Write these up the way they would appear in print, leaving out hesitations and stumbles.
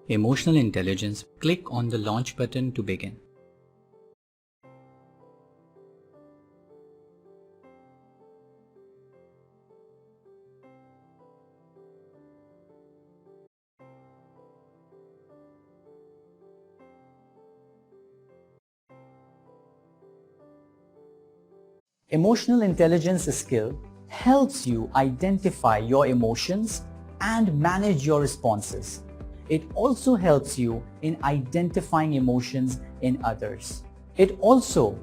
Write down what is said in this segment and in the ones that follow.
Emotional intelligence. Click on the launch button to begin. Emotional intelligence skill helps you identify your emotions and manage your responses. It also helps you in identifying emotions in others. It also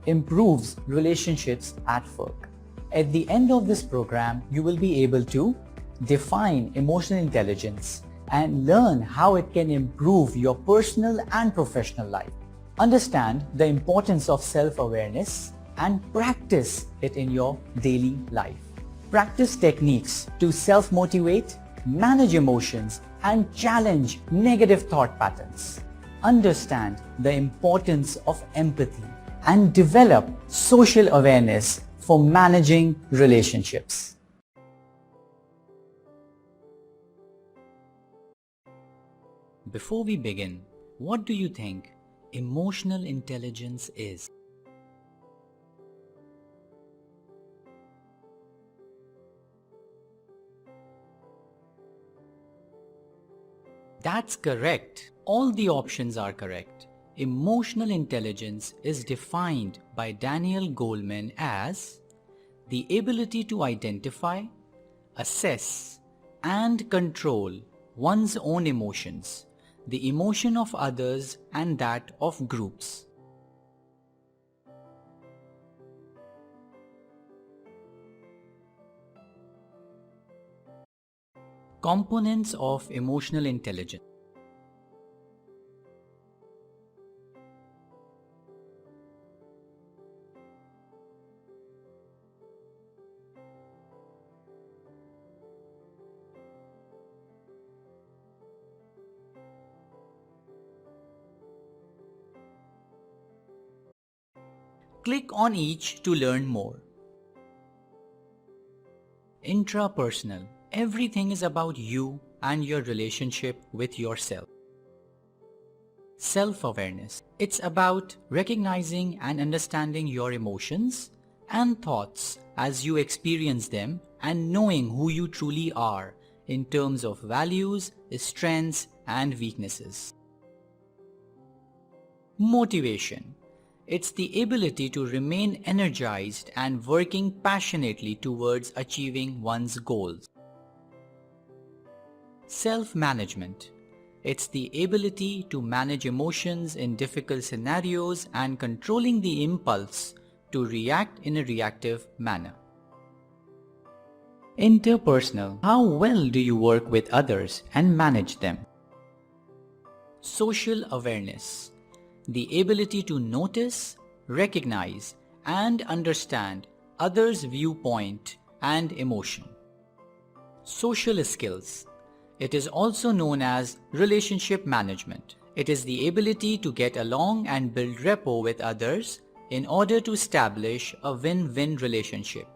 improves relationships at work. At the end of this program, you will be able to define emotional intelligence and learn how it can improve your personal and professional life. Understand the importance of self-awareness and practice it in your daily life. Practice techniques to self-motivate, manage emotions, and challenge negative thought patterns. Understand the importance of empathy and develop social awareness for managing relationships. Before we begin, what do you think emotional intelligence is? That's correct. All the options are correct. Emotional intelligence is defined by Daniel Goleman as the ability to identify, assess, and control one's own emotions, the emotion of others and that of groups. Components of emotional intelligence. Click on each to learn more. Intrapersonal. Everything is about you and your relationship with yourself. Self-awareness. It's about recognizing and understanding your emotions and thoughts as you experience them and knowing who you truly are in terms of values, strengths, and weaknesses. Motivation. It's the ability to remain energized and working passionately towards achieving one's goals. Self-management. It's the ability to manage emotions in difficult scenarios and controlling the impulse to react in a reactive manner. Interpersonal. How well do you work with others and manage them? Social awareness. The ability to notice, recognize, and understand others' viewpoint and emotion. Social skills. It is also known as relationship management. It is the ability to get along and build rapport with others in order to establish a win-win relationship.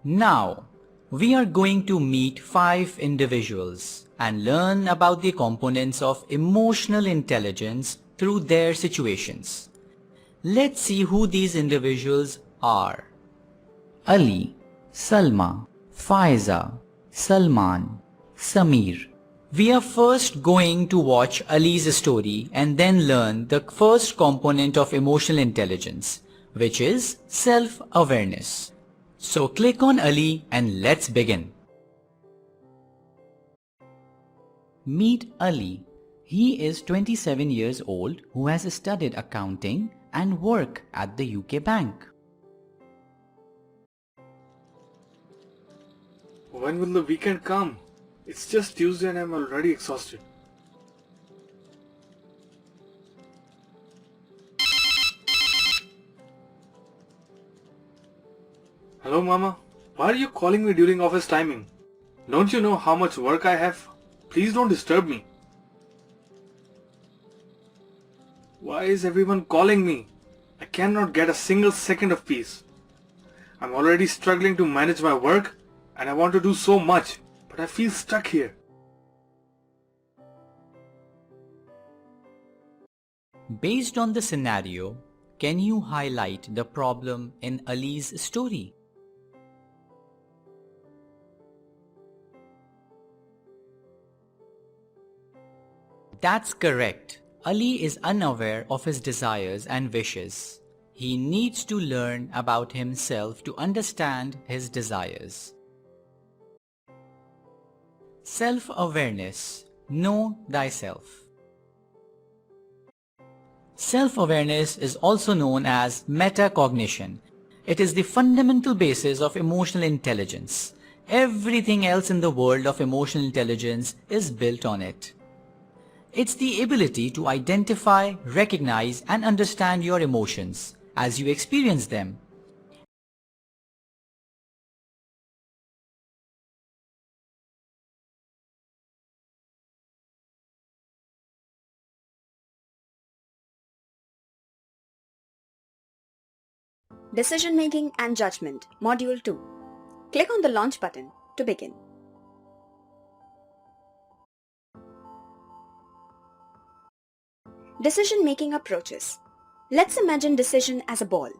Now, we are going to meet 5 individuals and learn about the components of emotional intelligence through their situations. Let's see who these individuals are. Ali, Salma, Faiza, Salman, Samir. We are first going to watch Ali's story and then learn the first component of emotional intelligence, which is self-awareness. So click on Ali and let's begin. Meet Ali. He is 27 years old who has studied accounting and work at the UK bank. When will the weekend come? It's just Tuesday and I'm already exhausted. Hello Mama, why are you calling me during office timing? Don't you know how much work I have? Please don't disturb me. Why is everyone calling me? I cannot get a single second of peace. I'm already struggling to manage my work and I want to do so much, but I feel stuck here. Based on the scenario, can you highlight the problem in Ali's story? That's correct. Ali is unaware of his desires and wishes. He needs to learn about himself to understand his desires. Self-awareness. Know thyself. Self-awareness is also known as metacognition. It is the fundamental basis of emotional intelligence. Everything else in the world of emotional intelligence is built on it. It's the ability to identify, recognize, and understand your emotions as you experience them. Decision Making and Judgment, Module 2. Click on the Launch button to begin. Decision Making Approaches. Let's imagine decision as a ball.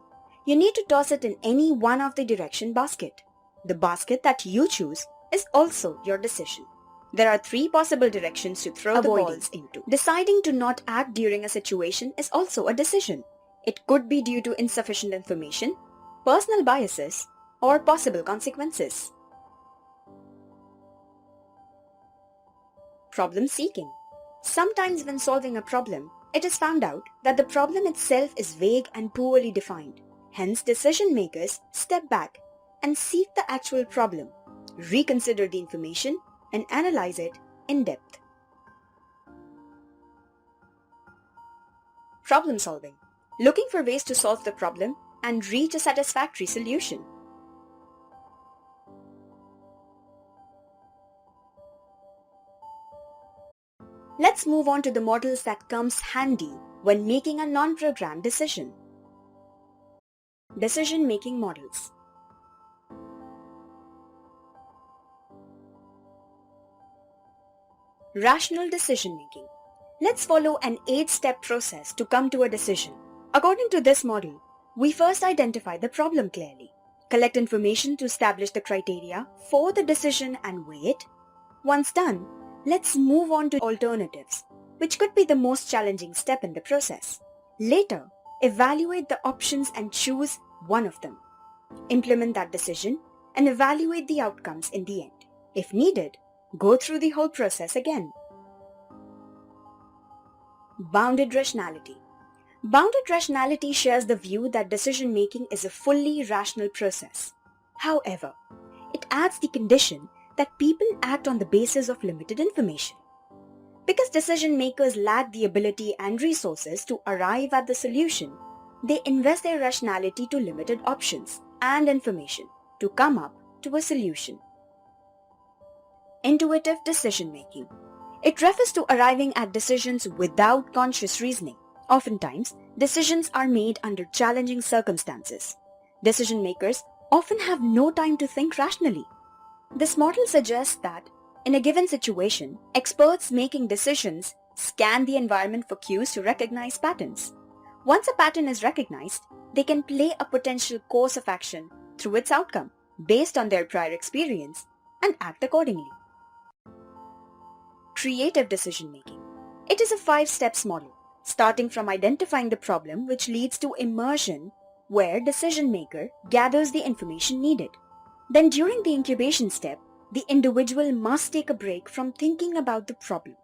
You need to toss it in any one of the direction basket. The basket that you choose is also your decision. There are 3 possible directions to throw the balls into. Deciding to not act during a situation is also a decision. It could be due to insufficient information, personal biases, or possible consequences. Problem seeking. Sometimes when solving a problem, it is found out that the problem itself is vague and poorly defined. Hence, decision makers step back and seek the actual problem, reconsider the information, and analyze it in depth. Problem solving. Looking for ways to solve the problem and reach a satisfactory solution. Let's move on to the models that comes handy when making a non-programmed decision. Decision-making models. Rational decision-making. Let's follow an 8-step process to come to a decision. According to this model, we first identify the problem clearly, collect information to establish the criteria for the decision and weigh it. Once done, let's move on to alternatives, which could be the most challenging step in the process. Later, evaluate the options and choose one of them. Implement that decision and evaluate the outcomes in the end. If needed, go through the whole process again. Bounded rationality. Bounded rationality shares the view that decision-making is a fully rational process. However, it adds the condition that people act on the basis of limited information. Because decision makers lack the ability and resources to arrive at the solution, they invest their rationality to limited options and information to come up to a solution. Intuitive decision making. It refers to arriving at decisions without conscious reasoning. Oftentimes, decisions are made under challenging circumstances. Decision makers often have no time to think rationally. This model suggests that, in a given situation, experts making decisions scan the environment for cues to recognize patterns. Once a pattern is recognized, they can play a potential course of action through its outcome based on their prior experience and act accordingly. Creative decision making. It is a 5-steps model, starting from identifying the problem, which leads to immersion, where decision maker gathers the information needed. Then during the incubation step, the individual must take a break from thinking about the problem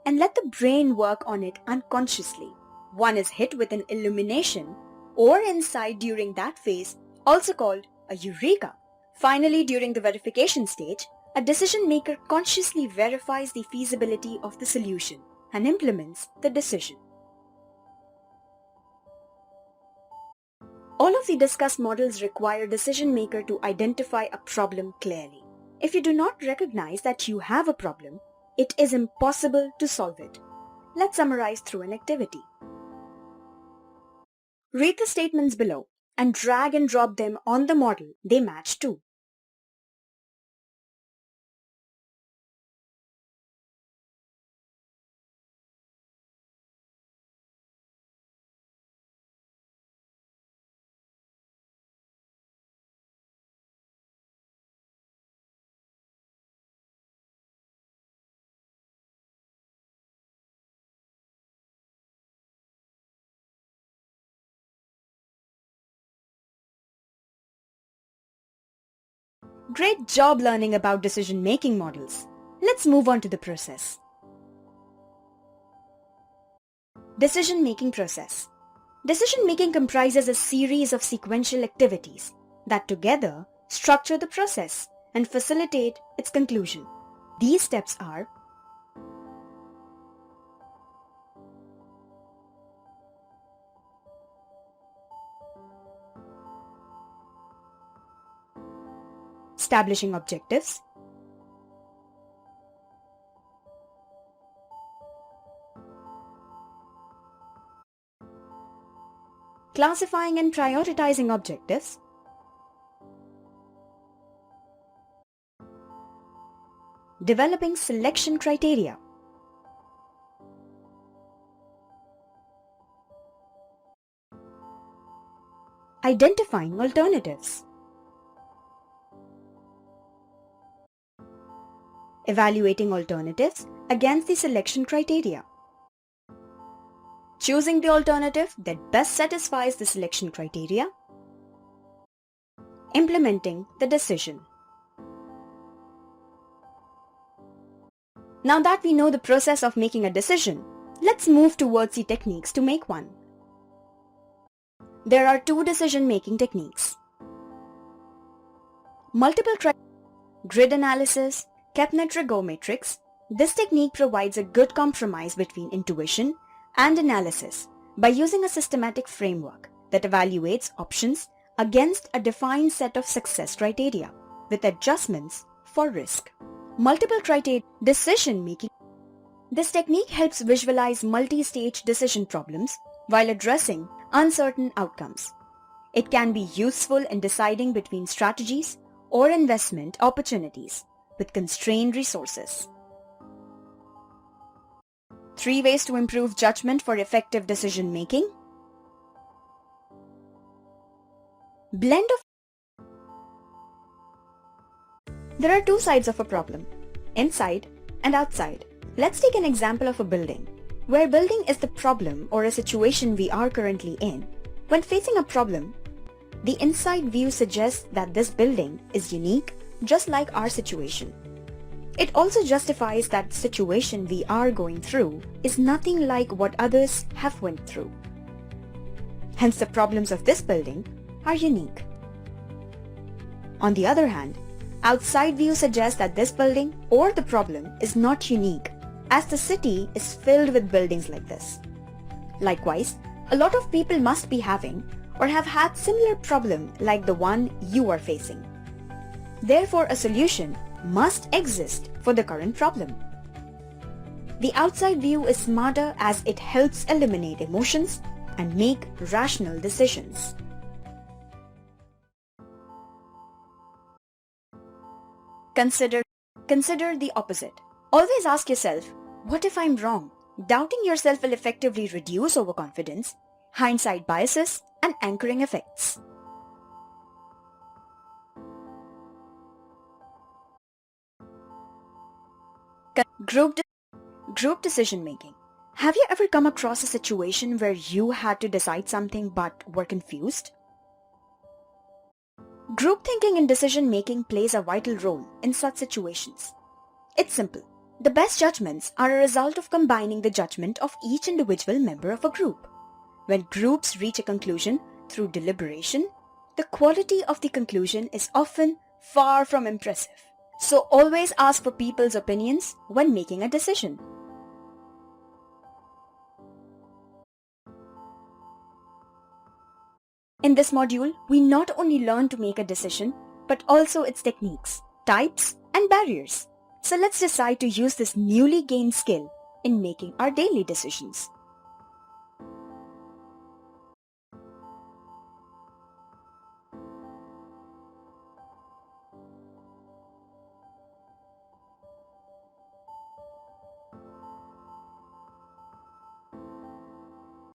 and let the brain work on it unconsciously. One is hit with an illumination or insight during that phase, also called a eureka. Finally, during the verification stage, a decision maker consciously verifies the feasibility of the solution and implements the decision. All of the discussed models require decision maker to identify a problem clearly. If you do not recognize that you have a problem, it is impossible to solve it. Let's summarize through an activity. Read the statements below and drag and drop them on the model they match to. Great job learning about decision-making models. Let's move on to the process. Decision-making process. Decision-making comprises a series of sequential activities that together structure the process and facilitate its conclusion. These steps are: establishing objectives, classifying and prioritizing objectives, developing selection criteria, identifying alternatives, evaluating alternatives against the selection criteria, choosing the alternative that best satisfies the selection criteria, implementing the decision. Now that we know the process of making a decision, let's move towards the techniques to make one. There are two decision-making techniques: grid analysis, Kepner-Trego matrix. This technique provides a good compromise between intuition and analysis by using a systematic framework that evaluates options against a defined set of success criteria with adjustments for risk. Multiple criteria decision-making. This technique helps visualize multi-stage decision problems while addressing uncertain outcomes. It can be useful in deciding between strategies or investment opportunities with constrained resources. 3 ways to improve judgment for effective decision making. Blend of. There are two sides of a problem, inside and outside. Let's take an example of a building, where building is the problem or a situation we are currently in. When facing a problem, the inside view suggests that this building is unique, just like our situation. It also justifies that the situation we are going through is nothing like what others have went through. Hence, the problems of this building are unique. On the other hand, outside view suggests that this building or the problem is not unique, as the city is filled with buildings like this. Likewise, a lot of people must be having or have had similar problem like the one you are facing. Therefore, a solution must exist for the current problem. The outside view is smarter as it helps eliminate emotions and make rational decisions. Consider the opposite. Always ask yourself, what if I'm wrong? Doubting yourself will effectively reduce overconfidence, hindsight biases, and anchoring effects. Group decision making. Have you ever come across a situation where you had to decide something but were confused? Group thinking in decision making plays a vital role in such situations. It's simple. The best judgments are a result of combining the judgment of each individual member of a group. When groups reach a conclusion through deliberation, the quality of the conclusion is often far from impressive. So always ask for people's opinions when making a decision. In this module, we not only learn to make a decision, but also its techniques, types, and barriers. So let's decide to use this newly gained skill in making our daily decisions.